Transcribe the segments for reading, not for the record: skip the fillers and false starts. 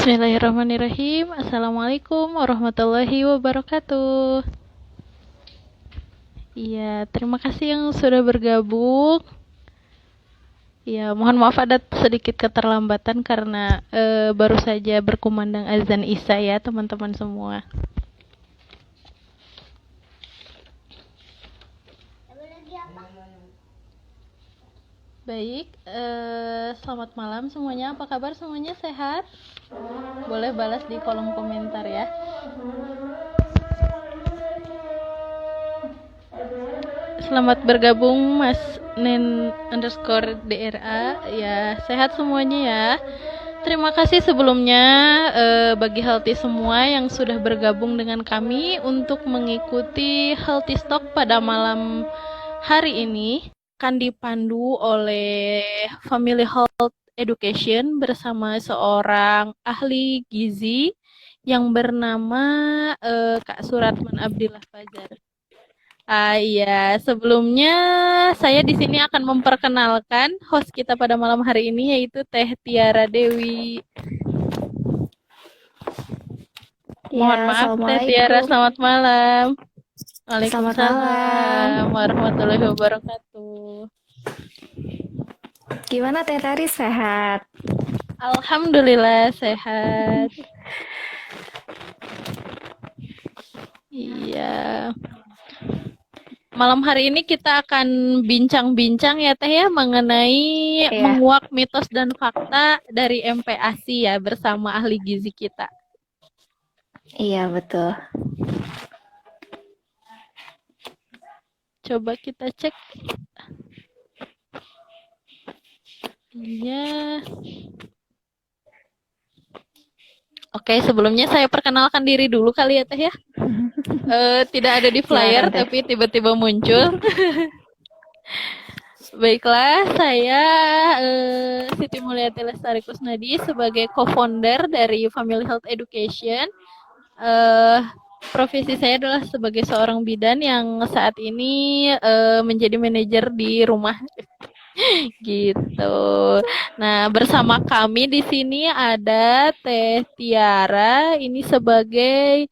Bismillahirrahmanirrahim. Assalamualaikum warahmatullahi wabarakatuh. Iya, terima kasih yang sudah bergabung. Ya, mohon maaf ada sedikit keterlambatan karena baru saja berkumandang azan Isya ya, teman-teman semua. Baik, selamat malam semuanya. Apa kabar semuanya? Sehat? Boleh balas di kolom komentar ya. Selamat bergabung Mas Nen_DRA. Ya, sehat semuanya ya. Terima kasih sebelumnya bagi Healthy semua yang sudah bergabung dengan kami untuk mengikuti Healthy Stock pada malam hari ini. Akan dipandu oleh Family Health Education bersama seorang ahli gizi yang bernama Kak Suratman Abdillah Fajar. Iya, sebelumnya saya di sini akan memperkenalkan host kita pada malam hari ini yaitu Teh Tiara Dewi. Mohon maaf Teh Tiara, selamat malam. Waalaikumsalam warahmatullahi wabarakatuh. Gimana Teh Tari, sehat? Alhamdulillah sehat. Iya. Malam hari ini kita akan bincang-bincang ya Teh ya mengenai menguak mitos dan fakta dari MPASI ya bersama ahli gizi kita. Iya, betul. Coba kita cek. Iya. Oke, sebelumnya saya perkenalkan diri dulu kali ya Teh ya. Tidak ada di flyer tapi tiba-tiba muncul. Baiklah, saya Siti Mulyati Lestari Kusnadi sebagai co-founder dari Family Health Education. Profesi saya adalah sebagai seorang bidan yang saat ini menjadi manajer di rumah gitu. Nah, bersama kami di sini ada Teh Tiara, ini sebagai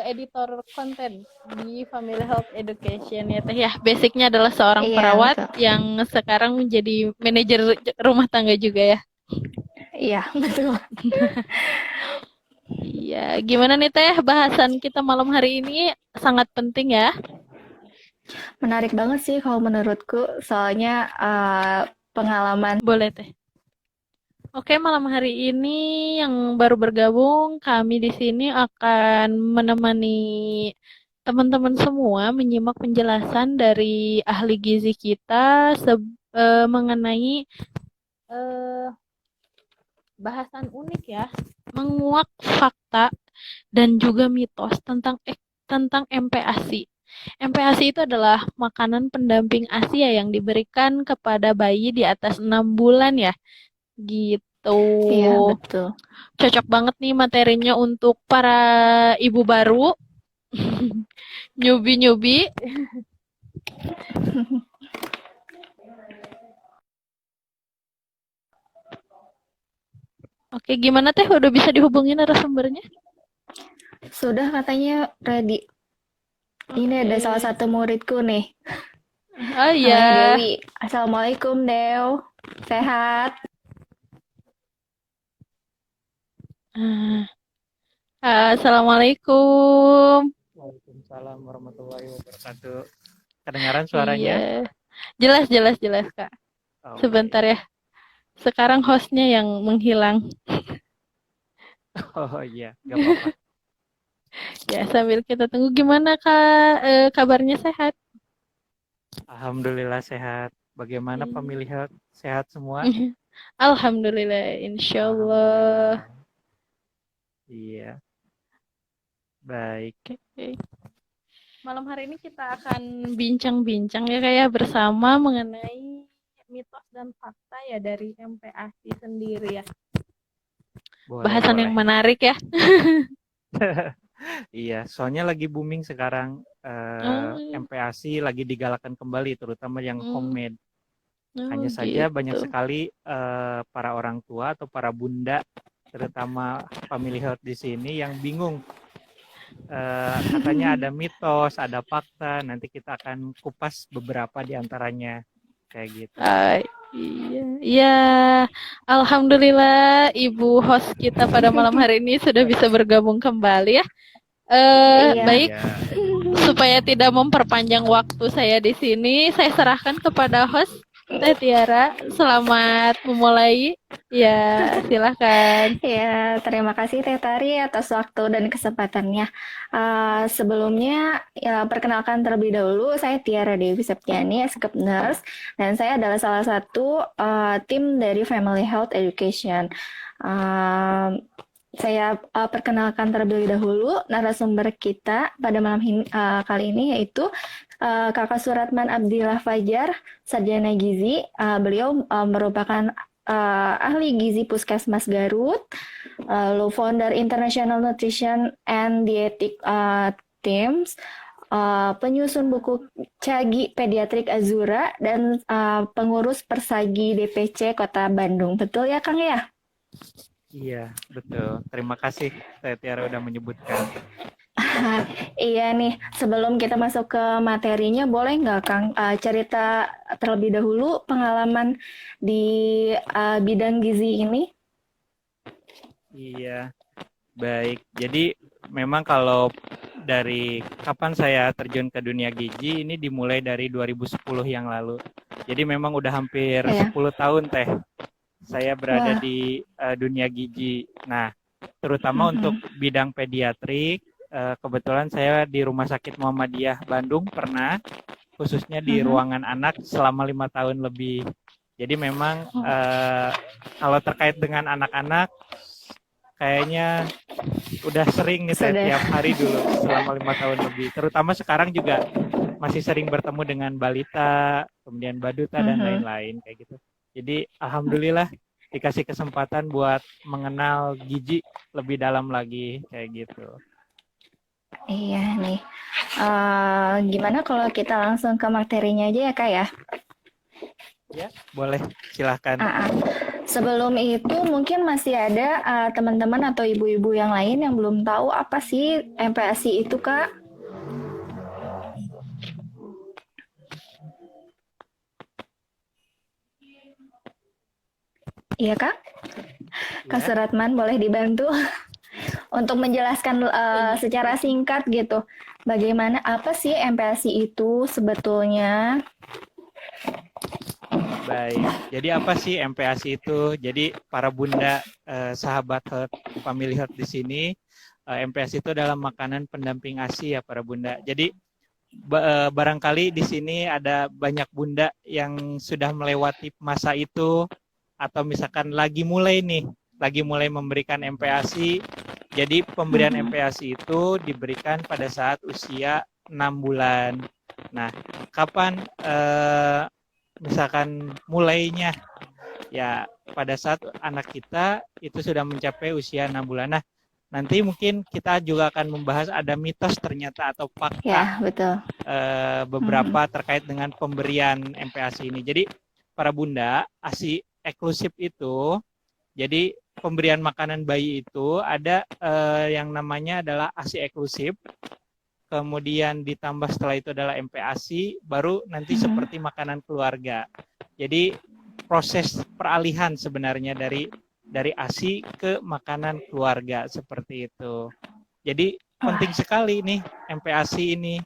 editor konten di Family Health Education ya Teh ya. Basicnya adalah seorang perawat yang sekarang menjadi manajer rumah tangga juga ya. Iya, betul. Iya, gimana nih Teh bahasan kita malam hari ini sangat penting ya. Menarik banget sih kalau menurutku, soalnya pengalaman. Boleh Teh. Oke, malam hari ini yang baru bergabung, kami di sini akan menemani teman-teman semua menyimak penjelasan dari ahli gizi kita mengenai bahasan unik ya, menguak fakta dan juga mitos tentang MPASI. MPASI itu adalah makanan pendamping ASI yang diberikan kepada bayi di atas 6 bulan ya. Gitu. Iya, betul. Cocok banget nih materinya untuk para ibu baru. Nyubi-nyubi. Oke, gimana Teh? Udah bisa dihubungin narasumbernya? Sudah, katanya ready. Ini ada salah satu muridku nih. Oh iya. Dewi. Assalamualaikum, Dew. Sehat? Assalamualaikum. Waalaikumsalam warahmatullahi wabarakatuh. Kedengaran suaranya? Iya. Jelas Kak. Sebentar ya. Sekarang hostnya yang menghilang. Oh iya, gak apa-apa. Ya, sambil kita tunggu, gimana Kak kabarnya, sehat? Alhamdulillah sehat. Bagaimana Family Health? Sehat semua? Alhamdulillah, insya Allah. Iya. Baik. Okay. Malam hari ini kita akan bincang-bincang ya kayak bersama mengenai mitos dan fakta ya dari MPASI sendiri ya. Bahasan yang menarik ya. Iya, soalnya lagi booming sekarang MPASI lagi digalakan kembali, terutama yang homemade. Hanya saja banyak sekali para orang tua atau para bunda terutama family health di sini yang bingung. Katanya ada mitos, ada fakta. Nanti kita akan kupas beberapa di antaranya kayak gitu. Iya, ya, alhamdulillah Ibu host kita pada malam hari ini sudah bisa bergabung kembali ya. Iya. Baik, Ya, supaya tidak memperpanjang waktu saya di sini, saya serahkan kepada host Teh Tiara. Selamat memulai. Ya, silakan. Ya, terima kasih Teh Tari atas waktu dan kesempatannya. Sebelumnya, ya, perkenalkan terlebih dahulu, saya Tiara Dewi Septiani, Escape Nurse, dan saya adalah salah satu tim dari Family Health Education. Saya perkenalkan terlebih dahulu narasumber kita pada malam kali ini, yaitu Kakak Suratman Abdillah Fajar, Sarjana Gizi. Beliau merupakan ahli gizi Puskesmas Garut, founder International Nutrition and Dietetic Teams, penyusun buku Cagi Pediatrik Azura, dan pengurus Persagi DPC Kota Bandung. Betul ya, Kang ya? iya, betul. Terima kasih Teh Tiara udah menyebutkan. Iya nih, sebelum kita masuk ke materinya, boleh nggak Kang cerita terlebih dahulu pengalaman di bidang gizi ini? Iya, baik. Jadi memang kalau dari kapan saya terjun ke dunia gizi ini dimulai dari 2010 yang lalu. Jadi memang udah hampir Iya. 10 tahun Teh saya berada Wah. di dunia gizi. Nah, terutama untuk bidang pediatrik, kebetulan saya di Rumah Sakit Muhammadiyah Bandung pernah, khususnya di ruangan anak selama 5 tahun lebih. Jadi memang kalau terkait dengan anak-anak, kayaknya udah sering nih saya Sudah. tiap hari dulu selama 5 tahun lebih. Terutama sekarang juga masih sering bertemu dengan balita, kemudian baduta dan lain-lain kayak gitu. Jadi alhamdulillah dikasih kesempatan buat mengenal gizi lebih dalam lagi kayak gitu. Iya nih. Gimana kalau kita langsung ke materinya aja ya Kak ya? Ya, boleh silahkan. Sebelum itu mungkin masih ada teman-teman atau ibu-ibu yang lain yang belum tahu apa sih MPASI itu Kak? Iya Kak? Kak Ya. Suratman boleh dibantu untuk menjelaskan secara singkat gitu. Bagaimana apa sih MPASI itu sebetulnya? Baik, jadi apa sih MPASI itu? Jadi para bunda, sahabat health, family health di sini, MPASI itu adalah makanan pendamping ASI ya para bunda. Jadi barangkali di sini ada banyak bunda yang sudah melewati masa itu, atau misalkan lagi mulai memberikan MPASI. Jadi pemberian MPASI itu diberikan pada saat usia 6 bulan. Nah, kapan misalkan mulainya? Ya, pada saat anak kita itu sudah mencapai usia 6 bulan. Nah, nanti mungkin kita juga akan membahas ada mitos ternyata atau fakta. Ya, betul. Beberapa terkait dengan pemberian MPASI ini. Jadi, para bunda, ASI eksklusif itu, jadi pemberian makanan bayi itu ada yang namanya adalah ASI eksklusif, kemudian ditambah setelah itu adalah MPASI, baru nanti seperti makanan keluarga. Jadi proses peralihan sebenarnya dari ASI ke makanan keluarga seperti itu. Jadi penting sekali nih MPASI ini.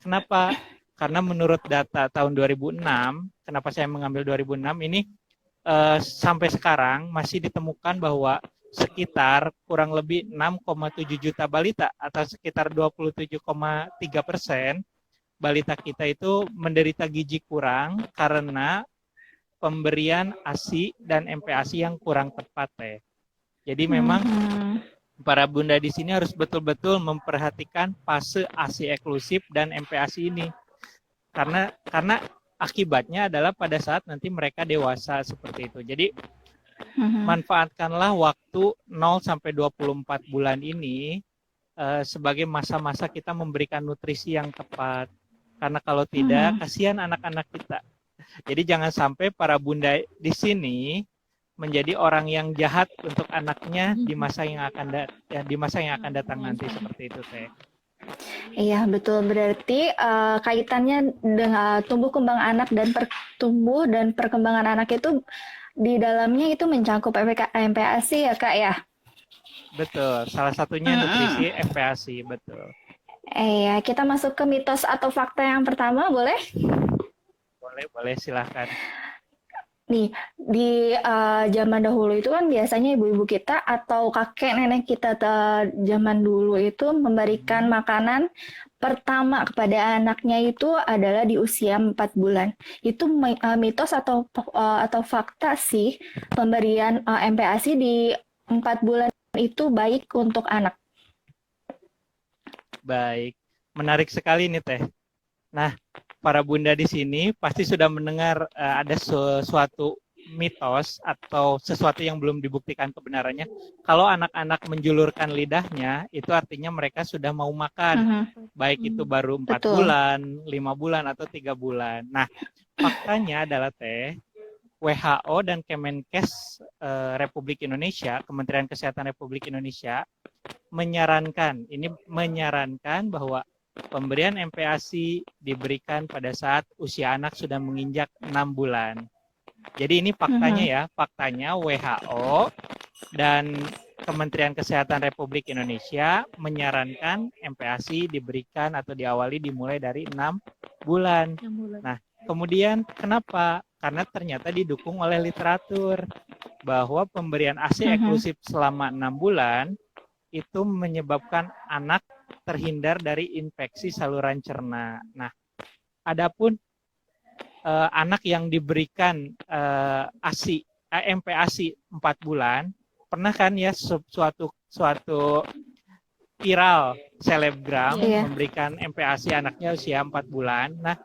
Kenapa? Karena menurut data tahun 2006, kenapa saya mengambil 2006 ini, sampai sekarang masih ditemukan bahwa sekitar kurang lebih 6,7 juta balita atau sekitar 27,3% balita kita itu menderita gizi kurang karena pemberian ASI dan MPASI yang kurang tepat ya. Jadi memang para bunda di sini harus betul-betul memperhatikan fase ASI eksklusif dan MPASI ini. Karena akibatnya adalah pada saat nanti mereka dewasa seperti itu. Jadi manfaatkanlah waktu 0 sampai 24 bulan ini sebagai masa-masa kita memberikan nutrisi yang tepat. Karena kalau tidak, kasihan anak-anak kita. Jadi jangan sampai para bunda di sini menjadi orang yang jahat untuk anaknya di masa yang akan datang nanti, seperti itu Teh. Iya, betul. Berarti kaitannya dengan tumbuh kembang anak dan pertumbuh dan perkembangan anak itu di dalamnya itu mencakup MPASI ya, Kak ya? Betul, salah satunya nutrisi MPASI, betul. Iya, kita masuk ke mitos atau fakta yang pertama, boleh? Boleh silahkan. Nih, di zaman dahulu itu kan biasanya ibu-ibu kita atau kakek nenek kita zaman dulu itu memberikan makanan pertama kepada anaknya itu adalah di usia 4 bulan. Itu mitos atau fakta sih, pemberian MPASI di 4 bulan itu baik untuk anak. Baik, menarik sekali nih Teh. Nah, para bunda di sini pasti sudah mendengar ada suatu mitos atau sesuatu yang belum dibuktikan kebenarannya. Kalau anak-anak menjulurkan lidahnya, itu artinya mereka sudah mau makan. Baik itu baru 4 Betul. bulan, 5 bulan, atau 3 bulan. Nah, faktanya adalah Teh, WHO dan Kemenkes Republik Indonesia, Kementerian Kesehatan Republik Indonesia, menyarankan bahwa pemberian MPASI diberikan pada saat usia anak sudah menginjak 6 bulan. Jadi ini faktanya ya, faktanya WHO dan Kementerian Kesehatan Republik Indonesia menyarankan MPASI diberikan atau diawali dimulai dari 6 bulan. Nah, kemudian kenapa? Karena ternyata didukung oleh literatur bahwa pemberian ASI eksklusif selama 6 bulan itu menyebabkan anak terhindar dari infeksi saluran cerna. Nah, adapun anak yang diberikan MPASI 4 bulan, pernah kan ya suatu viral selebgram memberikan MPASI anaknya usia 4 bulan. Nah,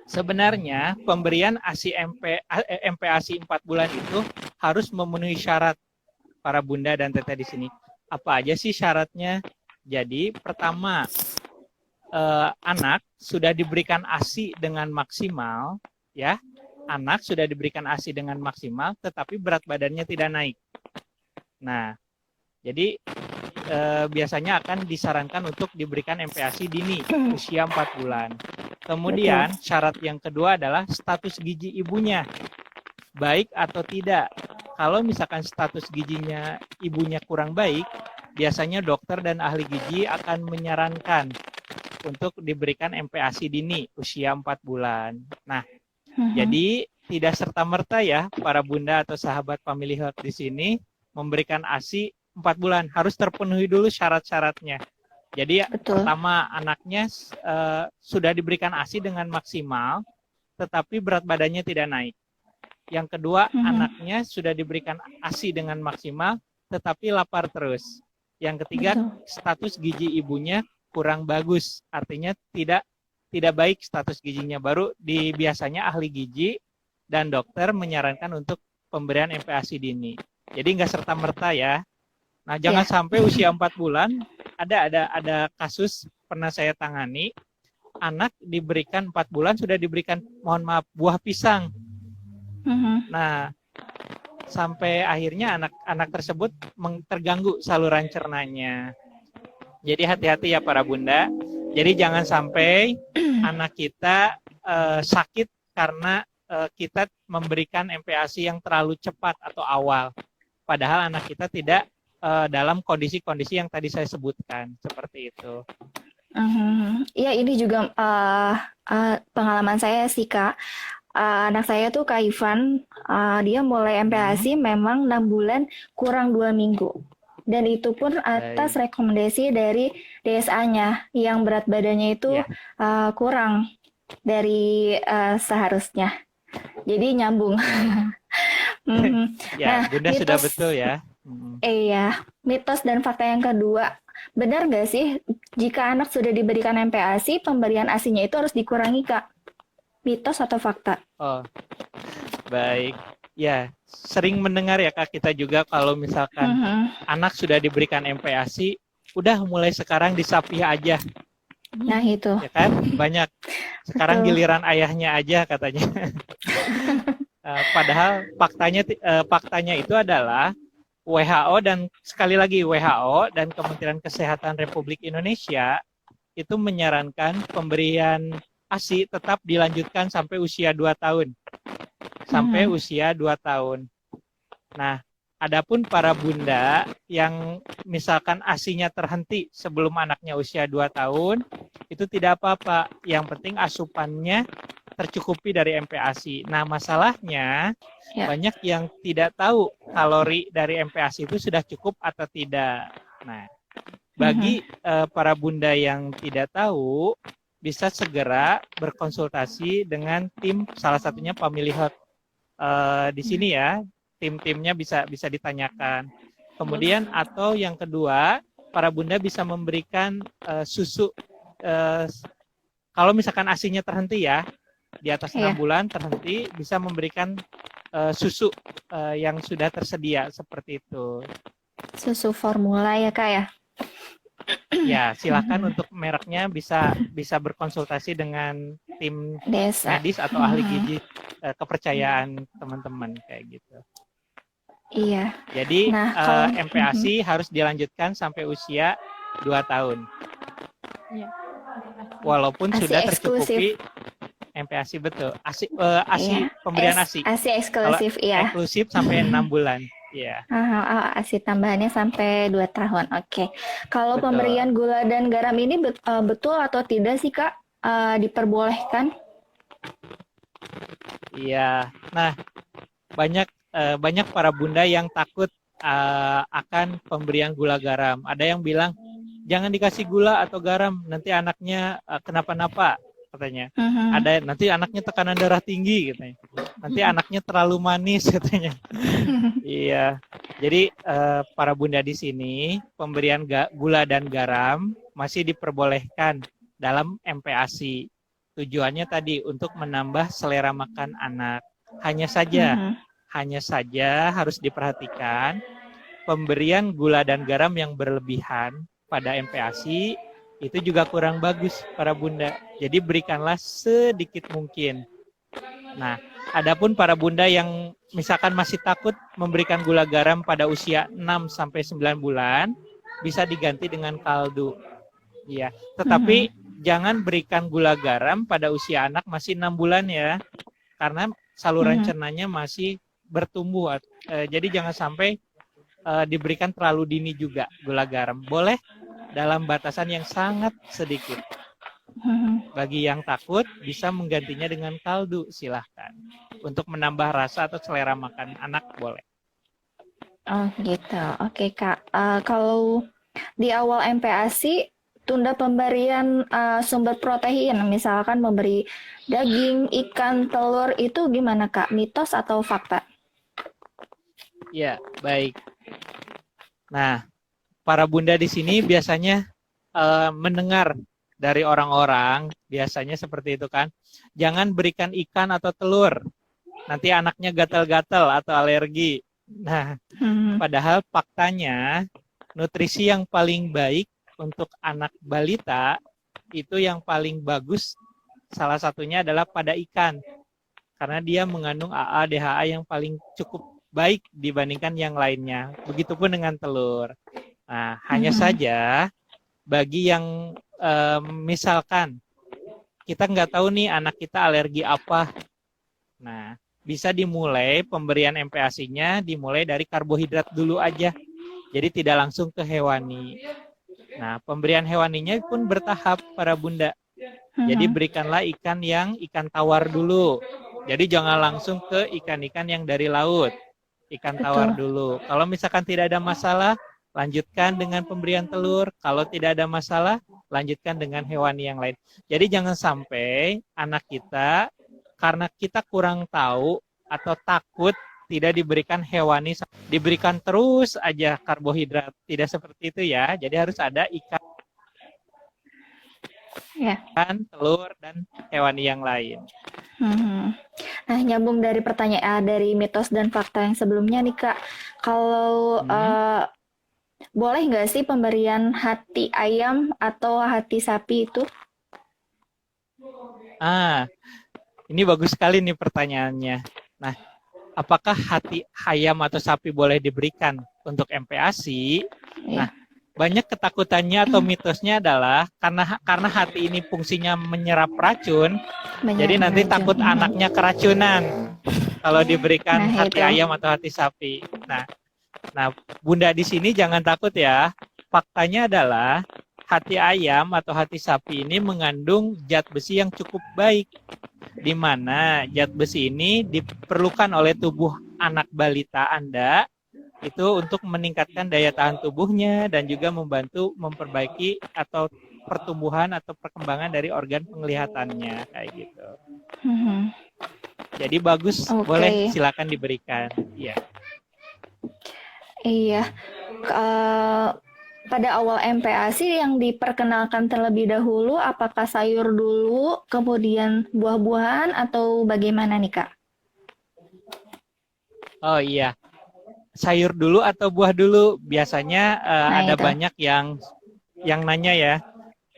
sebenarnya pemberian MPASI 4 bulan itu harus memenuhi syarat, para bunda dan teteh di sini. Apa aja sih syaratnya? Jadi pertama, anak sudah diberikan ASI dengan maksimal, ya. Anak sudah diberikan ASI dengan maksimal, tetapi berat badannya tidak naik. Nah, jadi biasanya akan disarankan untuk diberikan MPASI dini, usia 4 bulan. Kemudian syarat yang kedua adalah status gizi ibunya, baik atau tidak. Kalau misalkan status gizinya ibunya kurang baik, biasanya dokter dan ahli gizi akan menyarankan untuk diberikan MPASI dini usia 4 bulan. Nah, jadi tidak serta-merta ya para bunda atau sahabat Family Health di sini memberikan ASI 4 bulan. Harus terpenuhi dulu syarat-syaratnya. Jadi pertama, anaknya sudah diberikan ASI dengan maksimal, tetapi berat badannya tidak naik. Yang kedua, anaknya sudah diberikan ASI dengan maksimal, tetapi lapar terus. Yang ketiga, status gizi ibunya kurang bagus, artinya tidak baik status gizinya. Baru biasanya ahli gizi dan dokter menyarankan untuk pemberian MPASI dini. Jadi nggak serta-merta ya. Nah, jangan sampai usia 4 bulan, ada kasus pernah saya tangani, anak diberikan 4 bulan sudah diberikan, mohon maaf, buah pisang. Nah, sampai akhirnya anak tersebut terganggu saluran cernanya. Jadi hati-hati ya para bunda. Jadi jangan sampai anak kita sakit karena kita memberikan MPASI yang terlalu cepat atau awal. Padahal anak kita tidak dalam kondisi-kondisi yang tadi saya sebutkan. Seperti itu. Iya, ini juga pengalaman saya sih, Kak. Anak saya tuh Kak Ivan, dia mulai MPASI memang 6 bulan kurang 2 minggu. Dan itu pun atas rekomendasi dari DSA-nya yang berat badannya itu kurang dari seharusnya. Jadi nyambung. Ya, Bunda sudah betul ya. Iya, mitos dan fakta yang kedua. Benar nggak sih jika anak sudah diberikan MPASI, pemberian ASI-nya itu harus dikurangi, Kak? Mitos atau fakta? Oh, baik. Ya, sering mendengar ya Kak kita juga kalau misalkan anak sudah diberikan MPASI, udah mulai sekarang disapi aja. Nah itu. Ya kan, banyak. Sekarang giliran ayahnya aja katanya. Padahal faktanya itu adalah WHO dan sekali lagi WHO dan Kementerian Kesehatan Republik Indonesia itu menyarankan pemberian ASI tetap dilanjutkan sampai usia 2 tahun. Sampai usia 2 tahun. Nah, adapun para bunda yang misalkan ASINya terhenti sebelum anaknya usia 2 tahun, itu tidak apa-apa. Yang penting asupannya tercukupi dari MPASI. Nah, masalahnya banyak yang tidak tahu kalori dari MPASI itu sudah cukup atau tidak. Nah, bagi para bunda yang tidak tahu, bisa segera berkonsultasi dengan tim, salah satunya Family Health. Di sini ya, tim-timnya bisa ditanyakan. Kemudian atau yang kedua, para bunda bisa memberikan susu. Kalau misalkan ASINya terhenti ya, di atas 6 bulan terhenti, bisa memberikan susu yang sudah tersedia seperti itu. Susu formula ya Kak ya? Ya, silakan untuk mereknya bisa berkonsultasi dengan tim medis atau ahli gizi kepercayaan teman-teman kayak gitu. Iya. Jadi MPASI harus dilanjutkan sampai usia 2 tahun. Walaupun sudah tercukupi MPASI, betul. ASI pemberian ASI. ASI eksklusif, iya. Eksklusif sampai 6 bulan. Iya. ASI tambahannya sampai 2 tahun. Oke. Kalau pemberian gula dan garam ini betul atau tidak sih Kak diperbolehkan? Iya. Nah, banyak para bunda yang takut akan pemberian gula garam. Ada yang bilang jangan dikasih gula atau garam, nanti anaknya kenapa-napa katanya. Ada nanti anaknya tekanan darah tinggi katanya. Nanti anaknya terlalu manis katanya. Iya. Jadi para bunda di sini pemberian gula dan garam masih diperbolehkan dalam MPASI. Tujuannya tadi untuk menambah selera makan anak. Hanya saja harus diperhatikan pemberian gula dan garam yang berlebihan pada MPASI itu juga kurang bagus para bunda. Jadi berikanlah sedikit mungkin. Nah, adapun para bunda yang misalkan masih takut memberikan gula garam pada usia 6 sampai 9 bulan, bisa diganti dengan kaldu. Iya, tetapi jangan berikan gula garam pada usia anak masih 6 bulan ya. Karena saluran cernanya masih bertumbuh. Jadi jangan sampai diberikan terlalu dini juga gula garam. Boleh dalam batasan yang sangat sedikit. Bagi yang takut bisa menggantinya dengan kaldu, silahkan. Untuk menambah rasa atau selera makan anak boleh. Oh gitu, oke Kak. Kalau di awal MPASI tunda pemberian sumber protein, misalkan memberi daging, ikan, telur, itu gimana Kak? Mitos atau fakta? Ya, baik. Nah, para bunda di sini biasanya mendengar dari orang-orang, biasanya seperti itu kan, jangan berikan ikan atau telur, nanti anaknya gatal-gatal atau alergi. Nah, padahal faktanya nutrisi yang paling baik untuk anak balita itu yang paling bagus, salah satunya adalah pada ikan, karena dia mengandung AA, DHA yang paling cukup baik dibandingkan yang lainnya. Begitupun dengan telur. Nah, hanya saja bagi yang misalkan kita nggak tahu nih anak kita alergi apa, nah bisa dimulai pemberian MPASI-nya dimulai dari karbohidrat dulu aja, jadi tidak langsung ke hewani. Nah, pemberian hewaninya pun bertahap para bunda. Jadi berikanlah ikan tawar dulu. Jadi jangan langsung ke ikan-ikan yang dari laut. Ikan tawar dulu. Kalau misalkan tidak ada masalah, lanjutkan dengan pemberian telur. Kalau tidak ada masalah, lanjutkan dengan hewani yang lain. Jadi jangan sampai anak kita, karena kita kurang tahu atau takut, tidak diberikan hewani, diberikan terus aja karbohidrat. Tidak seperti itu ya. Jadi harus ada ikan, telur, dan hewani yang lain. Nah, nyambung dari pertanyaan dari mitos dan fakta yang sebelumnya nih Kak, kalau boleh nggak sih pemberian hati ayam atau hati sapi itu? Ini bagus sekali nih pertanyaannya. Nah, apakah hati ayam atau sapi boleh diberikan untuk MPASI? Nah, Iya. banyak ketakutannya atau mitosnya adalah karena hati ini fungsinya menyerap racun, jadi Banyak nanti racun. takut anaknya keracunan kalau diberikan Nah, hati itu. ayam atau hati sapi. Nah, Bunda di sini jangan takut ya. Faktanya adalah hati ayam atau hati sapi ini mengandung zat besi yang cukup baik, di mana zat besi ini diperlukan oleh tubuh anak balita Anda itu untuk meningkatkan daya tahan tubuhnya dan juga membantu memperbaiki atau pertumbuhan atau perkembangan dari organ penglihatannya kayak gitu. Mhm. Jadi bagus, boleh Oke. silakan diberikan. Iya. Iya. Pada awal MPASI yang diperkenalkan terlebih dahulu, apakah sayur dulu, kemudian buah-buahan, atau bagaimana nih, Kak? Oh iya, sayur dulu atau buah dulu? Biasanya Nah, ada itu. banyak yang nanya ya.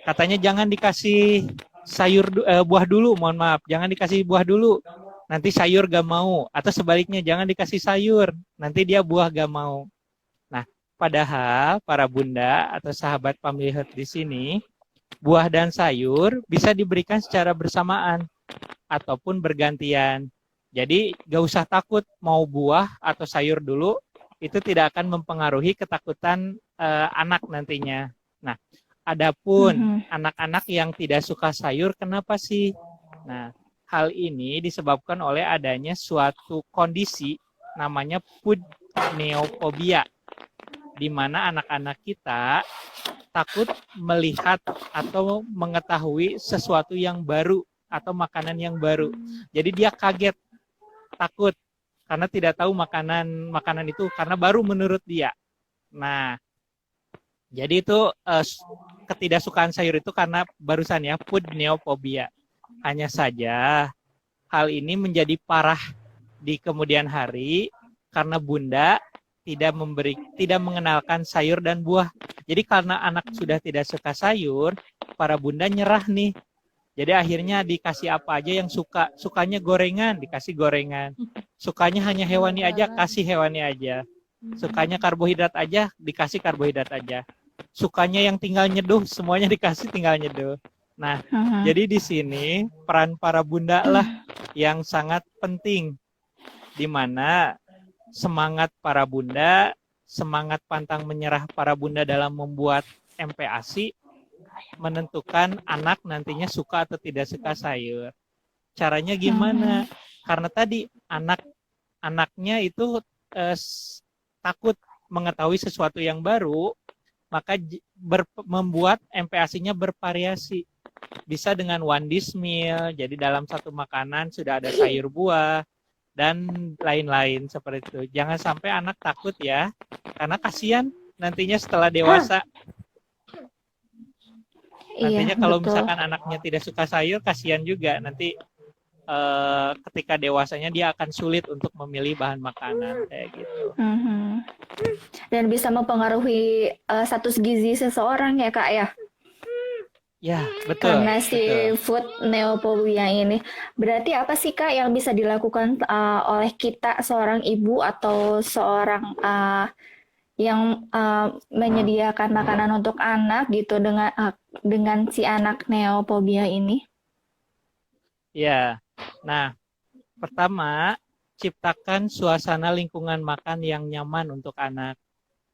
Katanya jangan dikasih buah dulu, mohon maaf, jangan dikasih buah dulu. Nanti sayur gak mau, atau sebaliknya jangan dikasih sayur, nanti dia buah gak mau. Nah, padahal para bunda atau sahabat family health di sini, buah dan sayur bisa diberikan secara bersamaan ataupun bergantian. Jadi gak usah takut mau buah atau sayur dulu, itu tidak akan mempengaruhi ketakutan anak nantinya. Nah, adapun Mhm. anak-anak yang tidak suka sayur, kenapa sih? Nah, hal ini disebabkan oleh adanya suatu kondisi namanya food neophobia, di mana anak-anak kita takut melihat atau mengetahui sesuatu yang baru atau makanan yang baru. Jadi dia kaget, takut karena tidak tahu makanan itu karena baru menurut dia. Nah, jadi itu ketidaksukaan sayur itu karena barusan ya food neophobia. Hanya saja hal ini menjadi parah di kemudian hari karena bunda tidak mengenalkan sayur dan buah. Jadi karena anak sudah tidak suka sayur, para bunda nyerah nih. Jadi akhirnya dikasih apa aja yang suka. Sukanya gorengan, dikasih gorengan. Sukanya hanya hewani aja, kasih hewani aja. Sukanya karbohidrat aja, dikasih karbohidrat aja. Sukanya yang tinggal nyeduh, semuanya dikasih tinggal nyeduh. Nah, Mhm. jadi di sini peran para bunda lah yang sangat penting, di mana semangat para bunda, semangat pantang menyerah para bunda dalam membuat MPASI menentukan anak nantinya suka atau tidak suka sayur. Caranya gimana? Mhm. Karena tadi anaknya itu takut mengetahui sesuatu yang baru, maka membuat MPASI-nya bervariasi. Bisa dengan one dish meal, jadi dalam satu makanan sudah ada sayur buah, dan lain-lain seperti itu. Jangan sampai anak takut ya, karena kasihan nantinya setelah dewasa. Iya, Nantinya kalau betul. misalkan anaknya tidak suka sayur, kasihan juga. Nanti ketika dewasanya dia akan sulit untuk memilih bahan makanan kayak gitu. Mhm. Dan bisa mempengaruhi status gizi seseorang ya, Kak, ya? Ya, betul, Karena si betul. food neophobia ini. Berarti apa sih, Kak, yang bisa dilakukan oleh kita seorang ibu atau seorang yang menyediakan makanan untuk anak gitu dengan si anak neophobia ini? Ya, nah pertama ciptakan suasana lingkungan makan yang nyaman untuk anak.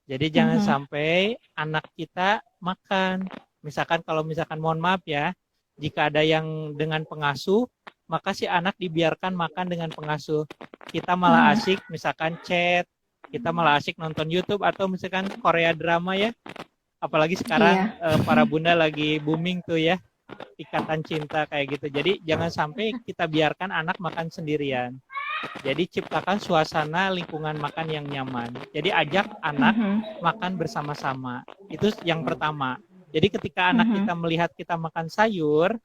Jadi jangan Mhm. sampai anak kita makan. Misalkan kalau misalkan mohon maaf ya, jika ada yang dengan pengasuh, maka si anak dibiarkan makan dengan pengasuh. Kita malah Mhm. asik misalkan chat, kita malah asik nonton YouTube atau misalkan Korea drama ya. Apalagi sekarang Iya. para bunda lagi booming tuh ya, ikatan cinta kayak gitu. Jadi jangan sampai kita biarkan anak makan sendirian. Jadi ciptakan suasana lingkungan makan yang nyaman. Jadi ajak anak Mhm. makan bersama-sama. Itu yang pertama. Jadi ketika anak Mhm. kita melihat kita makan sayur,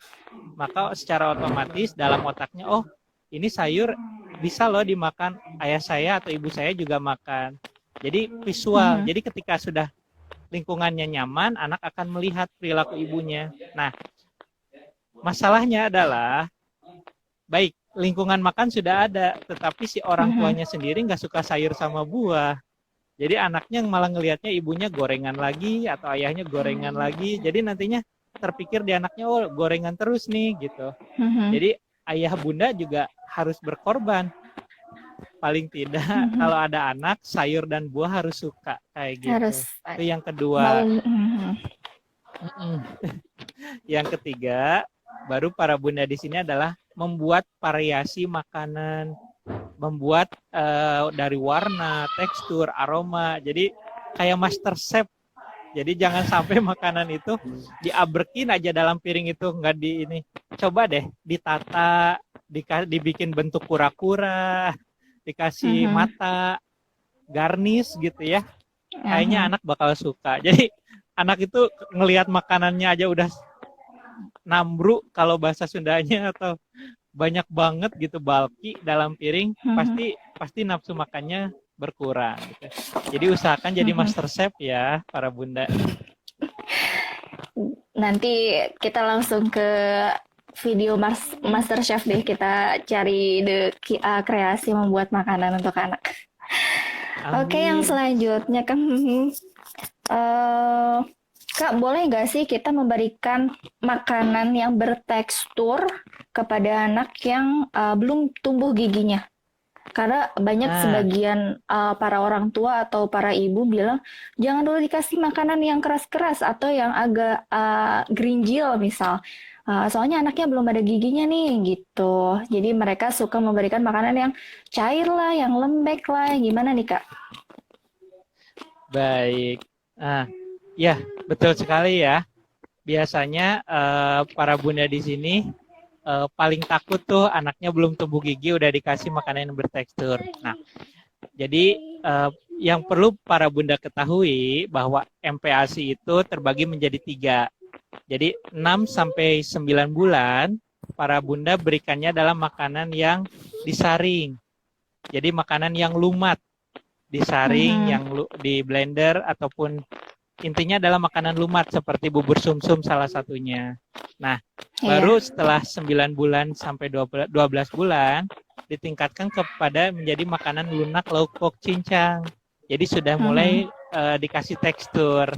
maka secara otomatis dalam otaknya, oh ini sayur bisa loh dimakan ayah saya atau ibu saya juga makan. Jadi visual. Mhm. Jadi ketika sudah lingkungannya nyaman, anak akan melihat perilaku ibunya. Nah, masalahnya adalah, baik, lingkungan makan sudah ada, tetapi si orang tuanya sendiri nggak suka sayur sama buah. Jadi anaknya malah ngelihatnya ibunya gorengan lagi atau ayahnya gorengan lagi. Jadi nantinya terpikir di anaknya, oh gorengan terus nih gitu. Jadi ayah bunda juga harus berkorban. Paling tidak kalau ada anak, sayur dan buah harus suka kayak gitu. Harus Itu yang mau. kedua. Yang ketiga, baru para bunda di sini adalah membuat variasi makanan, membuat dari warna, tekstur, aroma. Jadi kayak master chef. Jadi jangan sampai makanan itu diabrekin aja dalam piring itu, nggak di ini. Coba deh ditata, dibikin bentuk kura-kura, dikasih mata, garnish gitu ya. Kayaknya anak bakal suka. Jadi anak itu ngelihat makanannya aja udah nambruk kalau bahasa Sundanya, atau banyak banget gitu, bulky dalam piring, pasti nafsu makannya berkurang gitu. Jadi usahakan jadi master chef ya para bunda. Nanti kita langsung ke video master chef deh, kita cari kreasi membuat makanan untuk anak. Oke, yang selanjutnya kan Kak, boleh nggak sih kita memberikan makanan yang bertekstur kepada anak yang belum tumbuh giginya? Karena banyak sebagian para orang tua atau para ibu bilang, jangan dulu dikasih makanan yang keras-keras atau yang agak gerinjil misal. Soalnya anaknya belum ada giginya nih gitu. Jadi mereka suka memberikan makanan yang cair lah, yang lembek lah. Gimana nih Kak? Baik. Ya, betul sekali ya. Biasanya para bunda di sini paling takut tuh anaknya belum tumbuh gigi udah dikasih makanan yang bertekstur. Nah, jadi yang perlu para bunda ketahui bahwa MPASI itu terbagi menjadi 3. Jadi 6-9 bulan para bunda berikannya dalam makanan yang disaring. Jadi makanan yang lumat, disaring, yang di blender, ataupun intinya adalah makanan lumat seperti bubur sumsum salah satunya. Nah, baru setelah 9 bulan sampai 12 bulan ditingkatkan kepada menjadi makanan lunak, lauk pauk, cincang. Jadi sudah mulai dikasih tekstur.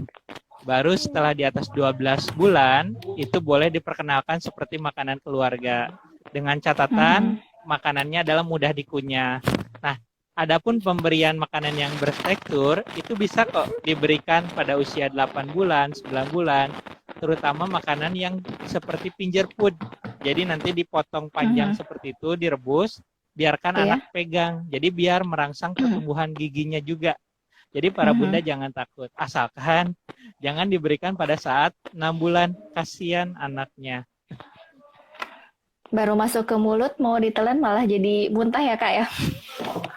Baru setelah di atas 12 bulan itu boleh diperkenalkan seperti makanan keluarga. Dengan catatan makanannya adalah mudah dikunyah. Nah, adapun pemberian makanan yang bertekstur itu bisa kok diberikan pada usia 8 bulan, 9 bulan, terutama makanan yang seperti finger food. Jadi nanti dipotong panjang seperti itu, direbus, biarkan anak pegang. Jadi biar merangsang pertumbuhan giginya juga. Jadi para bunda jangan takut, asalkan jangan diberikan pada saat 6 bulan, kasihan anaknya. Baru masuk ke mulut mau ditelan malah jadi muntah ya Kak ya?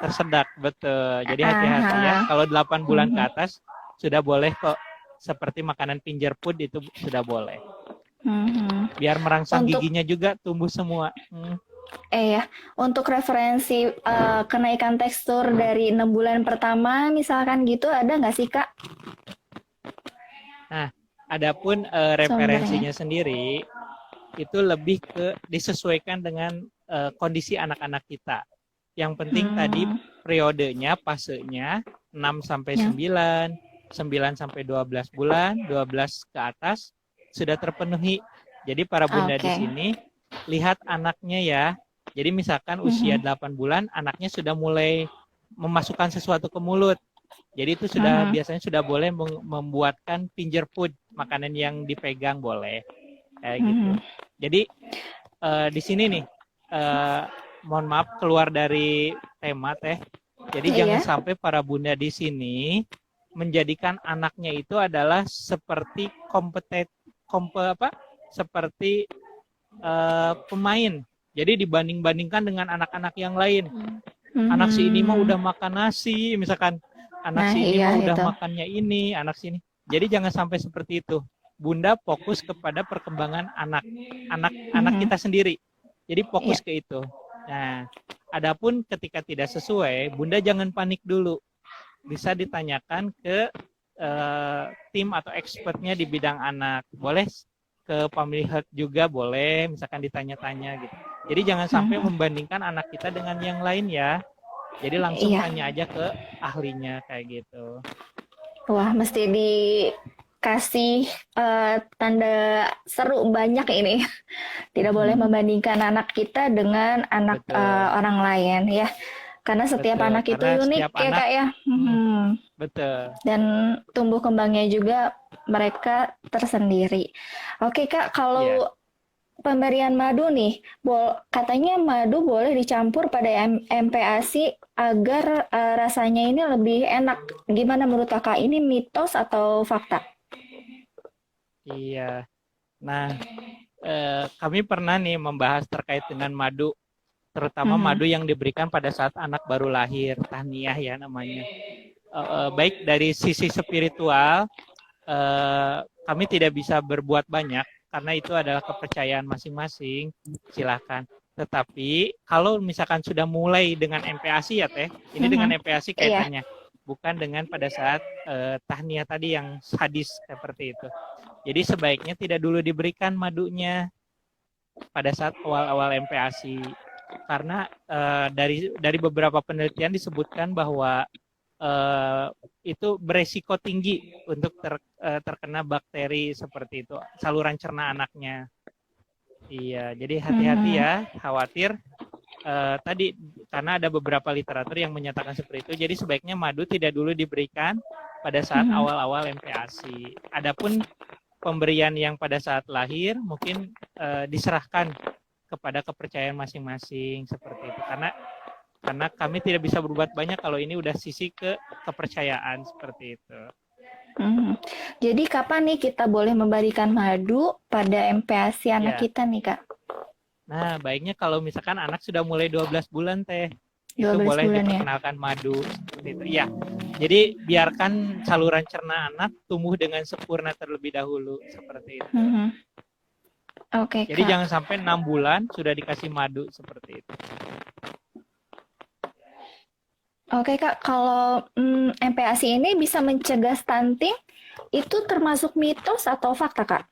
Tersedak, betul. Jadi hati-hati ya. Kalau 8 bulan ke atas sudah boleh kok, seperti makanan finger food itu sudah boleh. Biar merangsang giginya juga tumbuh semua. Ya, untuk referensi kenaikan tekstur dari 6 bulan pertama misalkan gitu ada nggak sih Kak? Nah, adapun referensinya sendiri itu lebih ke disesuaikan dengan kondisi anak-anak kita. Yang penting tadi periodenya, fasenya 6-9, 9-12 bulan, 12 ke atas sudah terpenuhi. Jadi para bunda di sini lihat anaknya ya. Jadi misalkan usia 8 bulan, anaknya sudah mulai memasukkan sesuatu ke mulut. Jadi itu sudah biasanya sudah boleh membuatkan finger food, makanan yang dipegang boleh. Kayak gitu. Jadi di sini nih, mohon maaf keluar dari tema teh. Jadi jangan sampai para bunda di sini menjadikan anaknya itu adalah seperti seperti pemain. Jadi dibanding-bandingkan dengan anak-anak yang lain. Anak si ini mah udah makan nasi, misalkan anak si ini mah udah makannya ini, anak sini. Jadi jangan sampai seperti itu. Bunda fokus kepada perkembangan anak kita sendiri. Jadi fokus ke itu. Nah, adapun ketika tidak sesuai, Bunda jangan panik dulu. Bisa ditanyakan ke tim atau expertnya di bidang anak. Boleh ke family health juga boleh, misalkan ditanya-tanya gitu. Jadi jangan sampai Mhm. membandingkan anak kita dengan yang lain ya. Jadi langsung Iya. tanya aja ke ahlinya kayak gitu. Wah, mesti dikasih tanda seru banyak ini. Tidak boleh membandingkan anak kita dengan anak Betul, orang lain ya. Karena setiap betul. anak itu Karena unik setiap ya anak, Kak ya. hmm, Mhm. betul. Dan tumbuh kembangnya juga mereka tersendiri. Oke Kak, Iya. kalau pemberian madu nih, katanya madu boleh dicampur pada MPASI agar rasanya ini lebih enak. Gimana menurut Kakak? Ini mitos atau fakta? Iya. Nah, kami pernah nih membahas terkait dengan madu, terutama Mhm. madu yang diberikan pada saat anak baru lahir, tahniah ya namanya. Baik dari sisi spiritual, kami tidak bisa berbuat banyak karena itu adalah kepercayaan masing-masing. Silahkan. Tetapi kalau misalkan sudah mulai dengan MPASI ya Teh, ini dengan Mhm. MPASI Iya. kaitannya, bukan dengan pada saat tahniah tadi yang sadis seperti itu. Jadi sebaiknya tidak dulu diberikan madunya pada saat awal-awal MPASI karena dari beberapa penelitian disebutkan bahwa uh, itu beresiko tinggi untuk terkena bakteri seperti itu, saluran cerna anaknya. Iya, jadi hati-hati Mhm. ya, khawatir tadi karena ada beberapa literatur yang menyatakan seperti itu. Jadi sebaiknya madu tidak dulu diberikan pada saat Mhm. awal-awal MPASI. Adapun pemberian yang pada saat lahir mungkin diserahkan kepada kepercayaan masing-masing seperti itu. Karena kami tidak bisa berbuat banyak kalau ini udah sisi ke kepercayaan seperti itu. Mhm. Jadi kapan nih kita boleh memberikan madu pada MPASI anak Ya. kita nih Kak? Nah, baiknya kalau misalkan anak sudah mulai 12 bulan Teh, itu 12 boleh bulan ya? diperkenalkan madu seperti itu. Iya. Jadi biarkan saluran cerna anak tumbuh dengan sempurna terlebih dahulu seperti itu. Mhm. Oke Jadi Kak. jangan sampai 6 bulan sudah dikasih madu seperti itu. Oke Kak, kalau MPASI ini bisa mencegah stunting, itu termasuk mitos atau fakta Kak?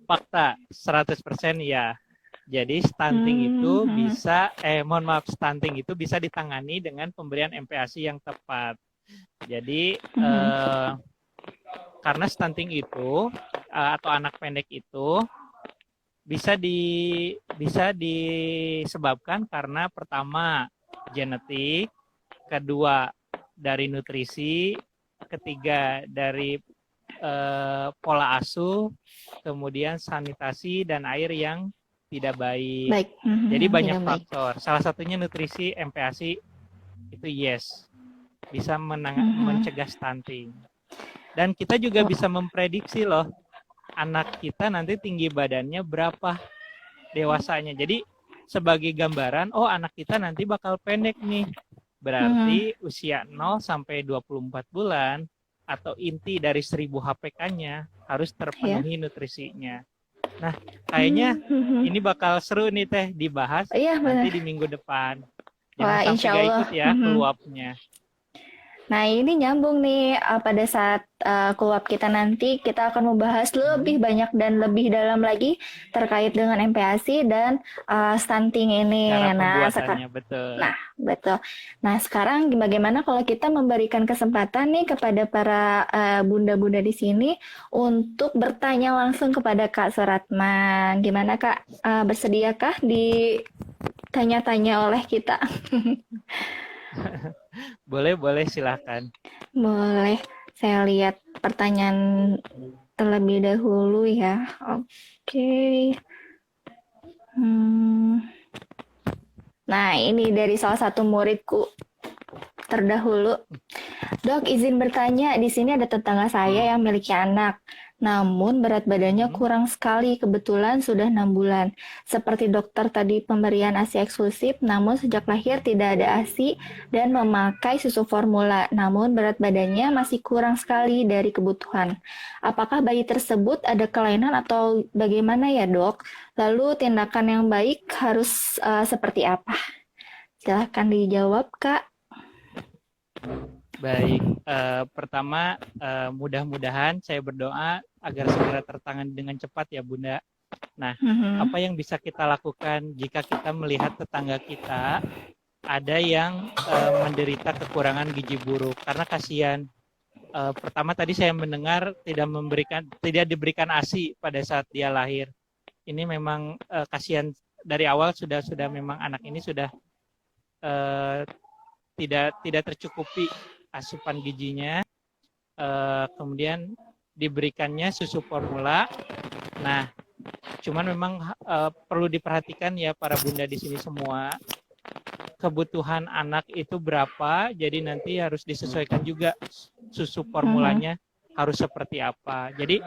Fakta 100% ya. Jadi stunting itu Mhm. bisa stunting itu bisa ditangani dengan pemberian MPASI yang tepat. Jadi Mhm. karena stunting itu atau anak pendek itu bisa disebabkan karena pertama genetik, kedua dari nutrisi, ketiga dari pola asuh, kemudian sanitasi dan air yang tidak baik. Baik. Jadi banyak Tidak baik. faktor. Salah satunya nutrisi MPASI itu yes bisa Mhm. mencegah stunting. Dan kita juga Wah. bisa memprediksi loh anak kita nanti tinggi badannya berapa dewasanya. Jadi sebagai gambaran, oh anak kita nanti bakal pendek nih. Mhm. Berarti usia 0 sampai 24 bulan atau inti dari 1000 HPK-nya harus Ya. terpenuhi nutrisinya. Nah, kayaknya Mhm. ini bakal seru nih Teh dibahas Iya nanti benar. di minggu depan. Jangan Wah, sampai insya gak Allah. ikut ya Mhm. keluapnya. Nah, ini nyambung nih pada saat keluap kita nanti kita akan membahas lebih banyak dan lebih dalam lagi terkait dengan MPASI dan stunting Cara ini. pembuatannya betul. Nah, betul. Nah, sekarang bagaimana kalau kita memberikan kesempatan nih kepada para bunda-bunda di sini untuk bertanya langsung kepada Kak Suratman. Gimana Kak, bersediakah ditanya-tanya oleh kita? Boleh silahkan. Boleh, saya lihat pertanyaan terlebih dahulu ya. Oke. Hmm. Nah, ini dari salah satu muridku terdahulu. Dok, izin bertanya, di sini ada tetangga saya yang memiliki anak. Namun berat badannya kurang sekali, kebetulan sudah 6 bulan. Seperti dokter tadi pemberian ASI eksklusif, namun sejak lahir tidak ada ASI dan memakai susu formula. Namun berat badannya masih kurang sekali dari kebutuhan. Apakah bayi tersebut ada kelainan atau bagaimana ya dok? Lalu tindakan yang baik harus seperti apa? Silahkan dijawab Kak. Baik, pertama mudah-mudahan saya berdoa agar segera tertangani dengan cepat ya Bunda. Nah, Mhm. apa yang bisa kita lakukan jika kita melihat tetangga kita ada yang menderita kekurangan gizi buruk? Karena kasihan. Pertama tadi saya mendengar tidak diberikan ASI pada saat dia lahir. Ini memang kasihan, dari awal sudah memang anak ini sudah eh, tidak tercukupi asupan gizinya. Kemudian diberikannya susu formula. Nah, cuman memang perlu diperhatikan ya para bunda di sini semua, kebutuhan anak itu berapa, jadi nanti harus disesuaikan juga susu formulanya harus seperti apa. Jadi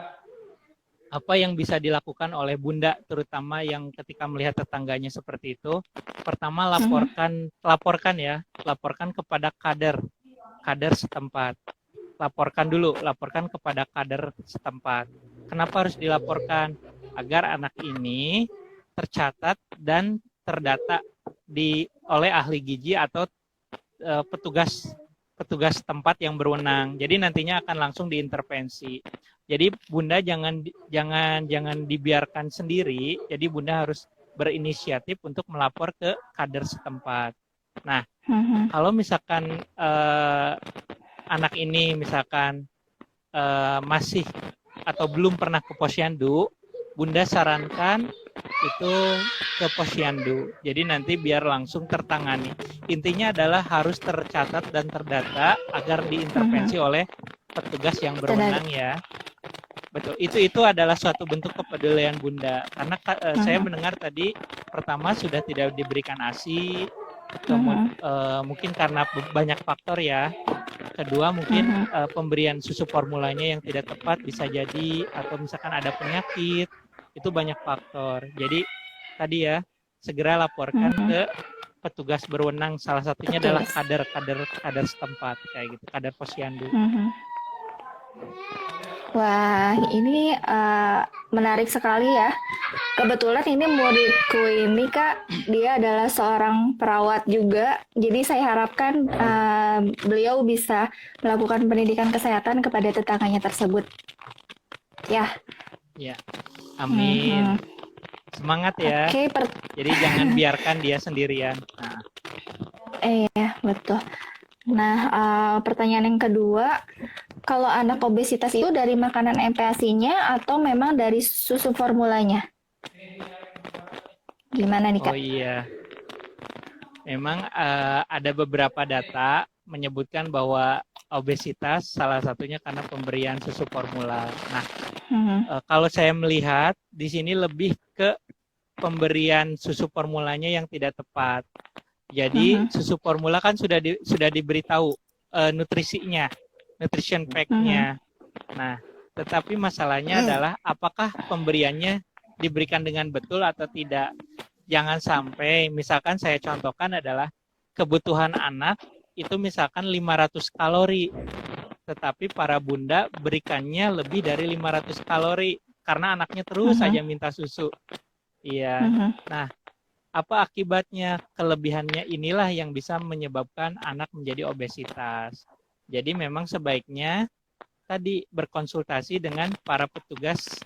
apa yang bisa dilakukan oleh bunda terutama yang ketika melihat tetangganya seperti itu, pertama laporkan kepada kader setempat. Laporkan kepada kader setempat. Kenapa harus dilaporkan? Agar anak ini tercatat dan terdata oleh ahli gizi atau petugas tempat yang berwenang. Jadi nantinya akan langsung diintervensi. Jadi bunda jangan dibiarkan sendiri. Jadi bunda harus berinisiatif untuk melapor ke kader setempat. Nah, kalau misalkan anak ini misalkan masih atau belum pernah ke posyandu, bunda sarankan itu ke posyandu. Jadi nanti biar langsung tertangani. Intinya adalah harus tercatat dan terdata agar diintervensi oleh petugas yang berwenang ya. Betul. Itu adalah suatu bentuk kepedulian bunda. Karena saya mendengar tadi pertama sudah tidak diberikan ASI, mungkin karena banyak faktor ya. Kedua mungkin pemberian susu formulanya yang tidak tepat bisa jadi, atau misalkan ada penyakit, itu banyak faktor. Jadi tadi ya segera laporkan ke petugas berwenang, salah satunya adalah kader setempat kayak gitu, kader posyandu. Wah, ini menarik sekali ya. Kebetulan ini muridku ini Kak, dia adalah seorang perawat juga. Jadi saya harapkan beliau bisa melakukan pendidikan kesehatan kepada tetangganya tersebut. Ya. Ya, amin. Semangat ya. Jadi jangan biarkan dia sendirian. Nah. Betul. Nah, pertanyaan yang kedua, kalau anak obesitas itu dari makanan MPASI-nya atau memang dari susu formulanya? Gimana nih Kak? Oh iya, memang ada beberapa data menyebutkan bahwa obesitas salah satunya karena pemberian susu formula. Nah, kalau saya melihat di sini lebih ke pemberian susu formulanya yang tidak tepat. Jadi susu formula kan sudah diberitahu nutrisinya, nutrition fact-nya. Nah, tetapi masalahnya adalah apakah pemberiannya diberikan dengan betul atau tidak. Jangan sampai, misalkan saya contohkan adalah kebutuhan anak itu misalkan 500 kalori, tetapi para bunda berikannya lebih dari 500 kalori karena anaknya terus saja minta susu. Iya. Nah, apa akibatnya? Kelebihannya inilah yang bisa menyebabkan anak menjadi obesitas. Jadi memang sebaiknya tadi berkonsultasi dengan para petugas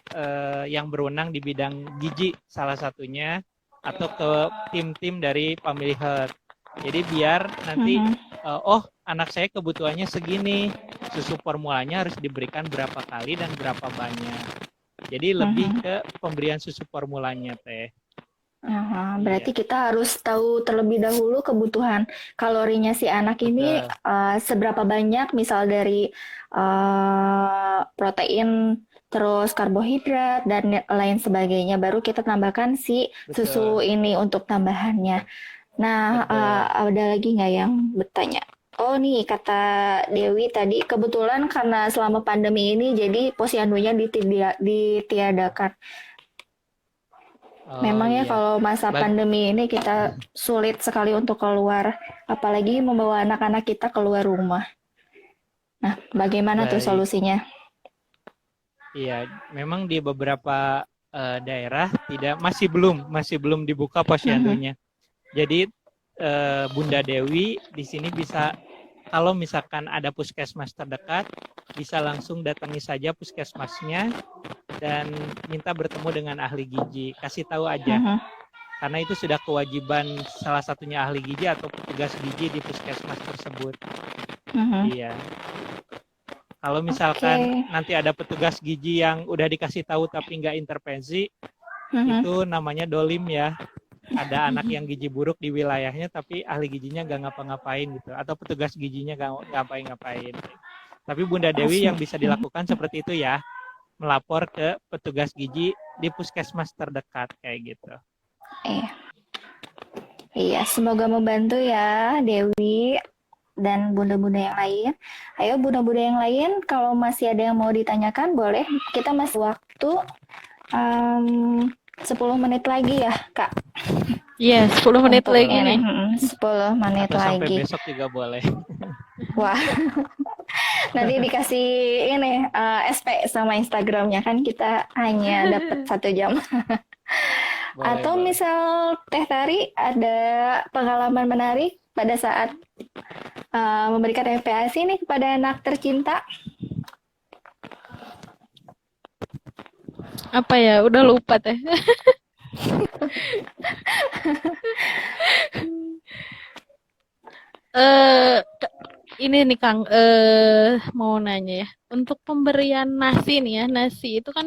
yang berwenang di bidang gizi salah satunya, atau ke tim-tim dari Family Health. Jadi biar nanti anak saya kebutuhannya segini, susu formulanya harus diberikan berapa kali dan berapa banyak. Jadi lebih ke pemberian susu formulanya teh. Berarti kita harus tahu terlebih dahulu kebutuhan kalorinya si anak ini seberapa banyak, misal dari protein, terus karbohidrat dan lain sebagainya, baru kita tambahkan si susu ini untuk tambahannya. Nah, ada lagi nggak yang bertanya? Oh nih, kata Dewi tadi, kebetulan karena selama pandemi ini jadi posyandunya ditiadakan. Memangnya kalau masa pandemi ini kita sulit sekali untuk keluar, apalagi membawa anak-anak kita keluar rumah. Nah, bagaimana tuh solusinya? Iya, memang di beberapa daerah masih belum dibuka posyandunya. Jadi Bunda Dewi di sini bisa, kalau misalkan ada puskesmas terdekat, bisa langsung datangi saja puskesmasnya. dan minta bertemu dengan ahli gizi. Kasih tahu aja. Mhm. Karena itu sudah kewajiban salah satunya ahli gizi atau petugas gizi di puskesmas tersebut. Mhm. Iya. Kalau misalkan Oke. nanti ada petugas gizi yang udah dikasih tahu tapi nggak intervensi, Mhm. itu namanya dolim ya. Ada anak yang gizi buruk di wilayahnya tapi ahli gizinya nggak ngapa-ngapain gitu. Atau petugas gizinya nggak ngapa-ngapain. Tapi Bunda Dewi yang bisa dilakukan seperti itu ya. Melapor ke petugas gizi di puskesmas terdekat kayak gitu. Iya. Iya, semoga membantu ya Dewi dan bunda-bunda yang lain. Ayo bunda-bunda yang lain, kalau masih ada yang mau ditanyakan boleh. Kita masih waktu 10 menit lagi ya, Kak. Iya, 10 menit Untuk lagi ini, nih. 10 menit Atau sampai lagi. besok juga boleh. Wah, nanti dikasih ini SP sama Instagramnya kan kita hanya dapat 1 jam. Boleh, Atau boleh. misal Teh Tari ada pengalaman menarik pada saat memberikan MPASI nih kepada anak tercinta. Apa ya? Udah lupa teh. Ini nih Kang, mau nanya ya. Untuk pemberian nasi nih ya, nasi itu kan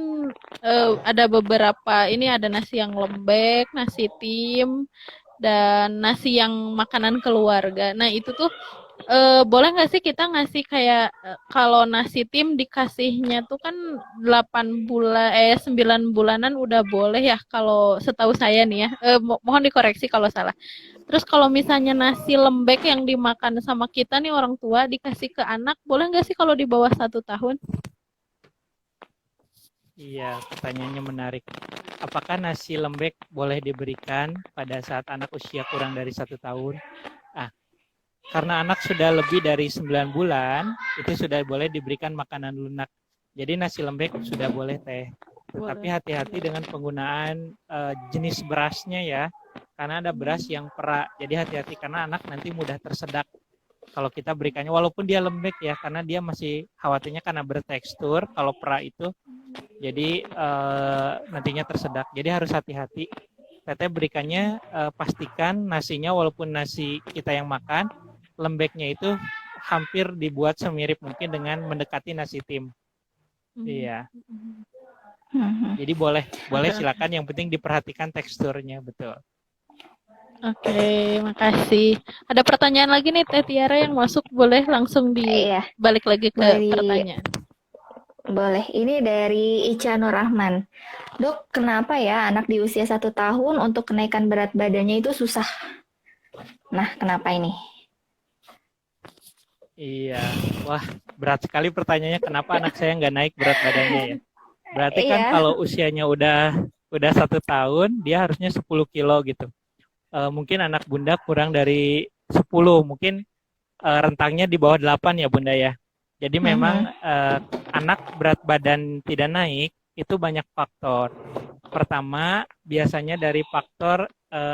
ada beberapa. Ini ada nasi yang lembek, nasi tim, dan nasi yang makanan keluarga. Nah itu tuh boleh nggak sih kita ngasih kayak kalau nasi tim dikasihnya tuh kan 9 bulanan udah boleh ya kalau setahu saya nih ya. Mohon dikoreksi kalau salah. Terus kalau misalnya nasi lembek yang dimakan sama kita nih orang tua dikasih ke anak, boleh nggak sih kalau di bawah 1 tahun? Iya, pertanyaannya menarik. Apakah nasi lembek boleh diberikan pada saat anak usia kurang dari 1 tahun? Karena anak sudah lebih dari 9 bulan, itu sudah boleh diberikan makanan lunak. Jadi nasi lembek sudah boleh teh. Tetapi hati-hati dengan penggunaan jenis berasnya ya. Karena ada beras yang perak. Jadi hati-hati karena anak nanti mudah tersedak. Kalau kita berikannya, walaupun dia lembek ya, karena dia masih khawatirnya karena bertekstur, kalau perak itu, jadi nantinya tersedak. Jadi harus hati-hati. Teteh berikannya, pastikan nasinya walaupun nasi kita yang makan, lembeknya itu hampir dibuat semirip mungkin dengan mendekati nasi tim. Iya. Jadi boleh silakan. Yang penting diperhatikan teksturnya, betul. Oke, makasih. Ada pertanyaan lagi nih Teh Tiara yang masuk, boleh langsung balik lagi ke pertanyaan. Boleh, ini dari Ica Nur Rahman. Dok, kenapa ya anak di usia 1 tahun untuk kenaikan berat badannya itu susah? Nah, kenapa ini? Iya, wah berat sekali pertanyaannya. Kenapa anak saya nggak naik berat badannya ya? Berarti kan kalau usianya udah 1 tahun, dia harusnya 10 kilo gitu. Mungkin anak bunda kurang dari 10, mungkin rentangnya di bawah 8 ya bunda ya. Jadi memang anak berat badan tidak naik itu banyak faktor. Pertama, biasanya dari faktor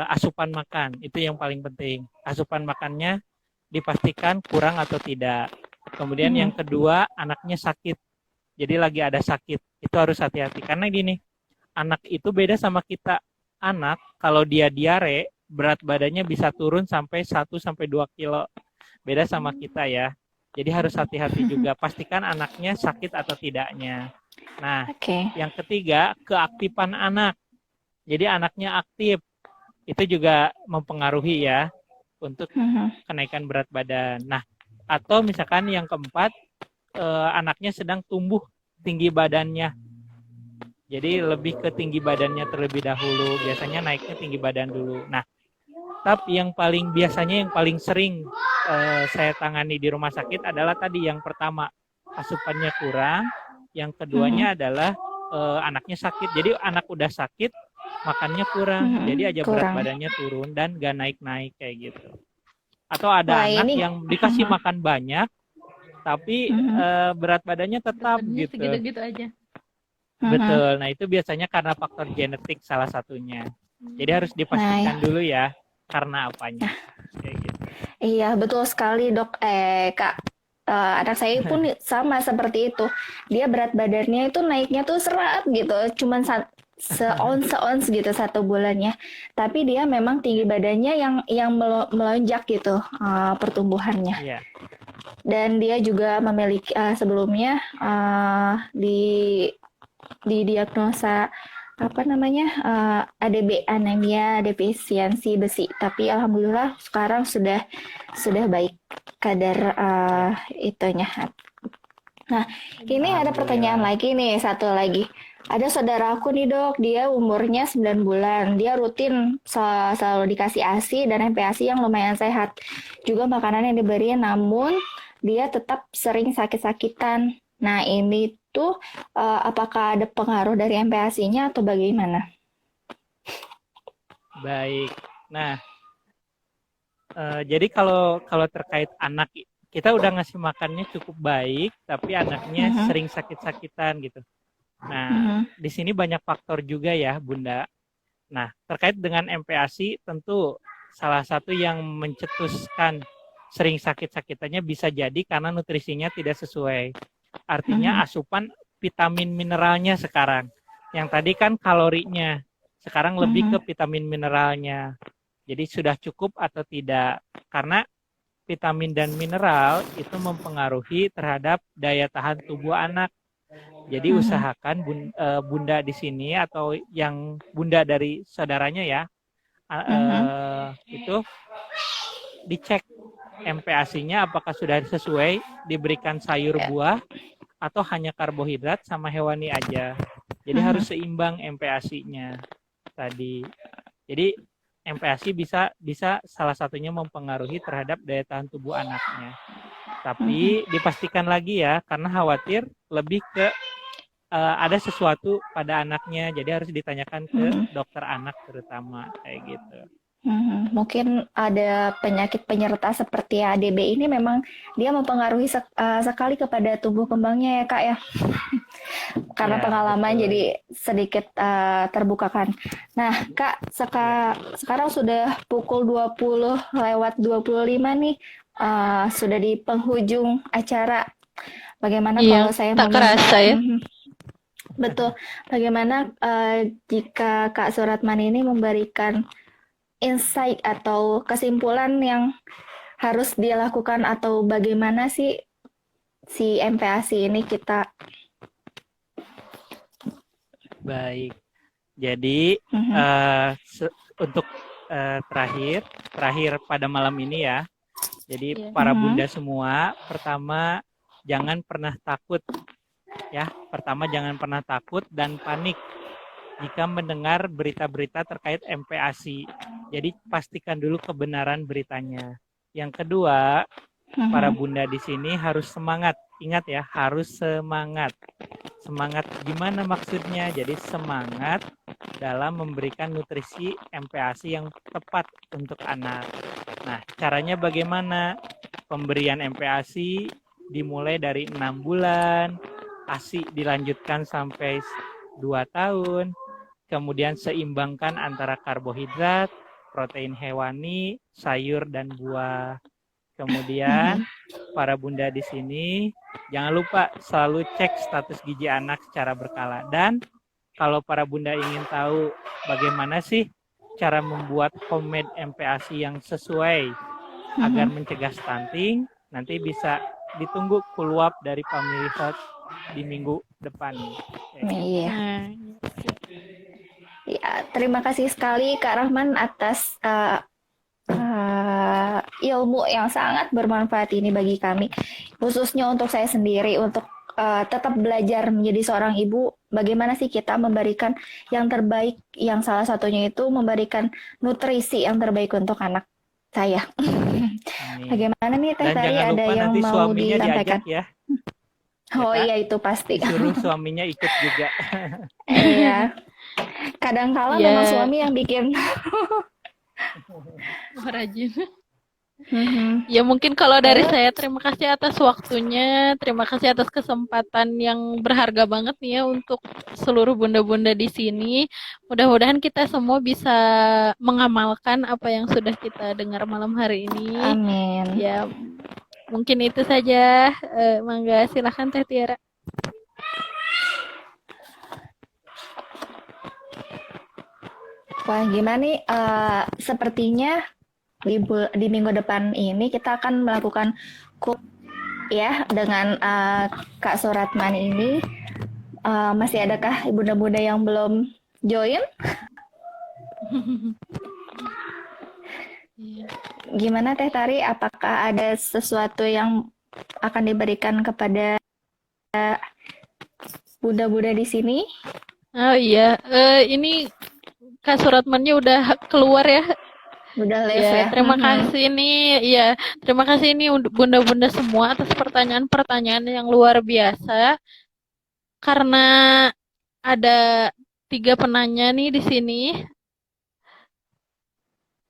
asupan makan, itu yang paling penting. Asupan makannya dipastikan kurang atau tidak. Kemudian yang kedua, anaknya sakit. Jadi lagi ada sakit, itu harus hati-hati. Karena gini, anak itu beda sama kita. Anak kalau dia diare, berat badannya bisa turun sampai 1-2 kilo. Beda sama kita ya. Jadi harus hati-hati juga. Pastikan anaknya sakit atau tidaknya. Nah, yang ketiga, keaktifan anak. Jadi anaknya aktif. Itu juga mempengaruhi ya untuk kenaikan berat badan. Nah, atau misalkan yang keempat, anaknya sedang tumbuh tinggi badannya. Jadi lebih ke tinggi badannya terlebih dahulu. Biasanya naiknya tinggi badan dulu. Nah, tapi yang paling sering saya tangani di rumah sakit adalah tadi yang pertama, asupannya kurang. Yang keduanya adalah anaknya sakit. Jadi anak udah sakit, makannya kurang. Jadi aja berat badannya turun dan gak naik-naik kayak gitu. Atau ada anak yang dikasih makan banyak, tapi berat badannya tetap gitu. Segitu-gitu aja. Betul. Nah itu biasanya karena faktor genetik salah satunya. Jadi harus dipastikan dulu ya karena apanya. Kayak gitu. Iya betul sekali dok. Kak anak saya pun sama seperti itu. Dia berat badannya itu naiknya tuh serat gitu, cuman seons gitu 1 bulannya. Tapi dia memang tinggi badannya yang melonjak gitu pertumbuhannya. Iya. Dan dia juga memiliki sebelumnya didiagnosa apa namanya ADB, anemia defisiensi besi, tapi alhamdulillah sekarang sudah baik kadar itunya. Nah, ini ada pertanyaan lagi nih, satu lagi. Ada saudaraku nih dok, dia umurnya 9 bulan. Dia rutin selalu dikasih ASI dan MPASI yang lumayan sehat. Juga makanan yang diberi, namun dia tetap sering sakit-sakitan. Nah, ini tuh apakah ada pengaruh dari MPASI-nya atau bagaimana? Baik. Nah, jadi kalau terkait anak, kita udah ngasih makannya cukup baik, tapi anaknya sering sakit-sakitan gitu. Nah, di sini banyak faktor juga ya, Bunda. Nah, terkait dengan MPASI, tentu salah satu yang mencetuskan sering sakit-sakitannya bisa jadi karena nutrisinya tidak sesuai. Artinya asupan vitamin mineralnya sekarang. Yang tadi kan kalorinya, sekarang lebih ke vitamin mineralnya. Jadi sudah cukup atau tidak? Karena vitamin dan mineral itu mempengaruhi terhadap daya tahan tubuh anak. Jadi usahakan Bunda di sini atau yang Bunda dari saudaranya ya, itu dicek MPASI-nya apakah sudah sesuai, diberikan sayur buah atau hanya karbohidrat sama hewani aja. Jadi harus seimbang MPASI-nya tadi. Jadi MPASI bisa salah satunya mempengaruhi terhadap daya tahan tubuh anaknya. Tapi dipastikan lagi ya, karena khawatir lebih ke ada sesuatu pada anaknya, jadi harus ditanyakan ke dokter anak terutama kayak gitu. Mungkin ada penyakit penyerta seperti ADB ini memang dia mempengaruhi sekali kepada tumbuh kembangnya ya Kak ya. Karena Ya, pengalaman betul. jadi sedikit terbukakan. Nah Kak, sekarang sudah pukul 20:25 nih, sudah di penghujung acara. Bagaimana Iya, kalau saya tak meminta? kerasa ya. Betul. Bagaimana jika Kak Suratman ini memberikan insight atau kesimpulan yang harus dilakukan atau bagaimana sih si MPASI ini kita? Baik. Jadi untuk terakhir pada malam ini ya. Jadi para bunda semua, pertama jangan pernah takut ya. Pertama jangan pernah takut dan panik jika mendengar berita-berita terkait MPASI. Jadi pastikan dulu kebenaran beritanya. Yang kedua, para bunda di sini harus semangat. Ingat ya, harus semangat. Semangat gimana maksudnya? Jadi semangat dalam memberikan nutrisi MPASI yang tepat untuk anak. Nah, caranya bagaimana? Pemberian MPASI dimulai dari 6 bulan, ASI dilanjutkan sampai 2 tahun, kemudian seimbangkan antara karbohidrat, protein hewani, sayur, dan buah. Kemudian para bunda di sini jangan lupa selalu cek status gizi anak secara berkala. Dan kalau para bunda ingin tahu bagaimana sih cara membuat homemade MPASI yang sesuai agar mencegah stunting, nanti bisa ditunggu follow up dari Family Health di minggu depan. Iya. Ya, terima kasih sekali Kak Rahman atas ilmu yang sangat bermanfaat ini bagi kami, khususnya untuk saya sendiri, untuk tetap belajar menjadi seorang ibu. Bagaimana sih kita memberikan yang terbaik, yang salah satunya itu memberikan nutrisi yang terbaik untuk anak saya. Bagaimana nih Teh Tari, ada yang mau disampaikan? Ya. Oh iya, itu pasti. Disuruh suaminya ikut juga. Iya. Kadang-kala memang suami yang bikin. Rajin. Ya mungkin kalau dari saya terima kasih atas waktunya, terima kasih atas kesempatan yang berharga banget nih ya untuk seluruh bunda-bunda di sini. Mudah-mudahan kita semua bisa mengamalkan apa yang sudah kita dengar malam hari ini. Amin. Ya, Mungkin itu saja. Mangga silahkan Teh Tiara. Wah, gimana nih? Sepertinya di minggu depan ini kita akan melakukan cook ya dengan Kak Suratman ini. Masih adakah bunda-bunda yang belum join? Gimana Teh Tari? Apakah ada sesuatu yang akan diberikan kepada bunda-bunda di sini? Oh iya, ini Kak Suratmannya udah keluar ya. Udah live Ya, ya? terima kasih nih. Iya, terima kasih nih bunda-bunda semua atas pertanyaan-pertanyaan yang luar biasa. Karena ada 3 penanya nih di sini.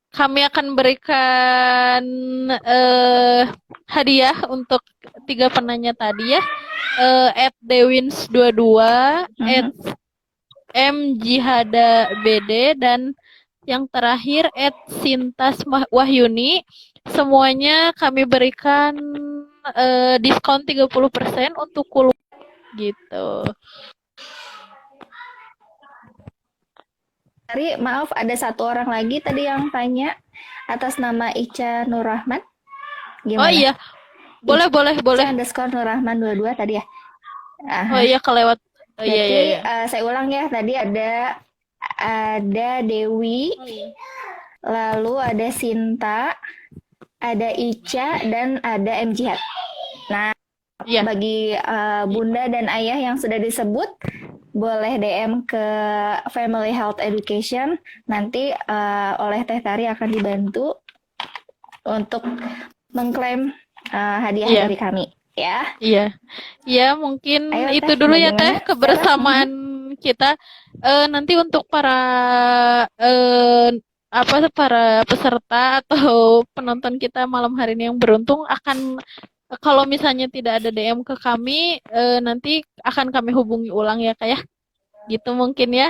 Kami akan berikan hadiah untuk 3 penanya tadi ya. @dewins22, @mjihada_bd, dan yang terakhir @sintas_wahyuni. Semuanya kami berikan diskon 30% untuk kuliah gitu. Tari, maaf ada satu orang lagi tadi yang tanya atas nama Ica Nurrahman. Gimana? Oh iya, boleh. Ica underscore Nurrahman 22 tadi ya. Oh iya, kelewat. Oh, Berarti iya. saya ulang ya, tadi ada Dewi, lalu ada Sinta, ada Ica, dan ada M Jihad. Nah, Iya. bagi bunda dan ayah yang sudah disebut, boleh DM ke Family Health Education. Nanti oleh Teh Tari akan dibantu untuk mengklaim hadiah dari kami. Ya. Iya, mungkin Ayo, itu Teh, dulu ya bagaimana? Teh kebersamaan kita. Nanti untuk para para peserta atau penonton kita malam hari ini yang beruntung akan, kalau misalnya tidak ada DM ke kami, nanti akan kami hubungi ulang ya Kak ya. Gitu mungkin ya.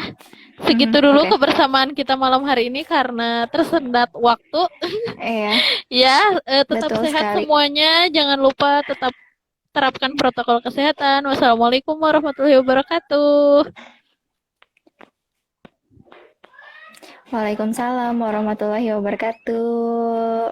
Segitu dulu kebersamaan kita malam hari ini karena tersendat waktu. Iya. Ya, tetap Betul sehat sekali. semuanya. Jangan lupa tetap terapkan protokol kesehatan. Wassalamualaikum warahmatullahi wabarakatuh. Waalaikumsalam warahmatullahi wabarakatuh.